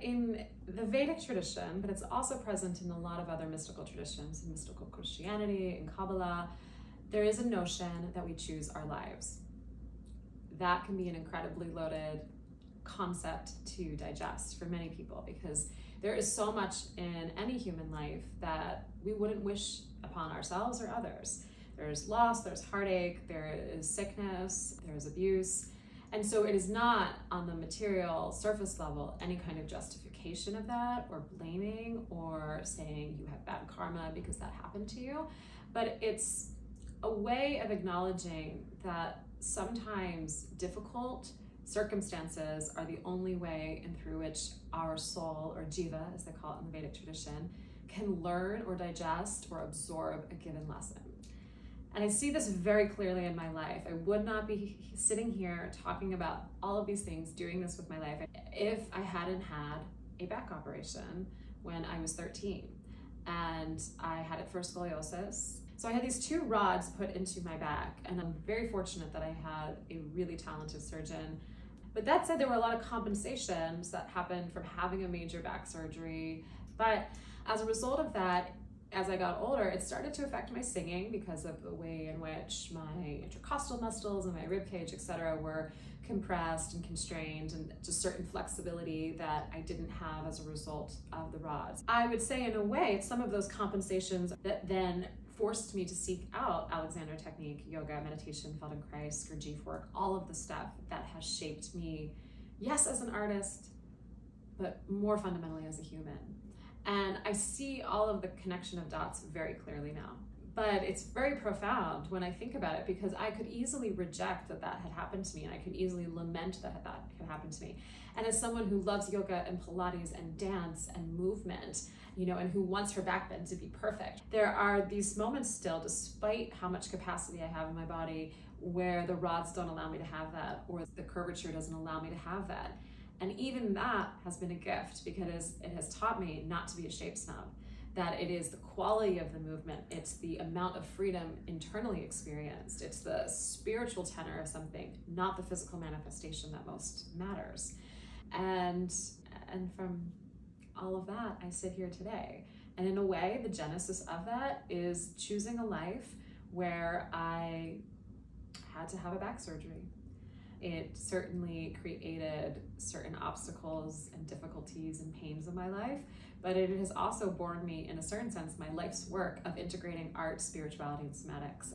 In the Vedic tradition, but it's also present in a lot of other mystical traditions, in mystical Christianity and Kabbalah, there is a notion that we choose our lives. That can be an incredibly loaded concept to digest for many people, because there is so much in any human life that we wouldn't wish upon ourselves or others. There's loss, there's heartache, there is sickness, there's abuse. And so it is not on the material surface level any kind of justification of that, or blaming, or saying you have bad karma because that happened to you. But it's a way of acknowledging that sometimes difficult circumstances are the only way in through which our soul, or jiva as they call it in the Vedic tradition, can learn or digest or absorb a given lesson. And I see this very clearly in my life. I would not be sitting here talking about all of these things, doing this with my life, if I hadn't had a back operation when I was 13. And I had it for scoliosis. So I had these 2 rods put into my back, and I'm very fortunate that I had a really talented surgeon. But that said, there were a lot of compensations that happened from having a major back surgery. But as a result of that, as I got older, it started to affect my singing because of the way in which my intercostal muscles and my rib cage, etc., were compressed and constrained, and just certain flexibility that I didn't have as a result of the rods. I would say, in a way, it's some of those compensations that then forced me to seek out Alexander technique, yoga, meditation, Feldenkrais, Gurdjieff work, all of the stuff that has shaped me, yes, as an artist, but more fundamentally as a human. And I see all of the connection of dots very clearly now. But it's very profound when I think about it, because I could easily reject that that had happened to me, and I could easily lament that that had happened to me. And as someone who loves yoga and Pilates and dance and movement, and who wants her back bend to be perfect, there are these moments still, despite how much capacity I have in my body, where the rods don't allow me to have that, or the curvature doesn't allow me to have that. And even that has been a gift, because it has taught me not to be a shape snob, that it is the quality of the movement, it's the amount of freedom internally experienced, it's the spiritual tenor of something, not the physical manifestation, that most matters. And from all of that, I sit here today. And in a way, the genesis of that is choosing a life where I had to have a back surgery. It certainly created certain obstacles and difficulties and pains in my life, but it has also borne me, in a certain sense, my life's work of integrating art, spirituality, and somatics.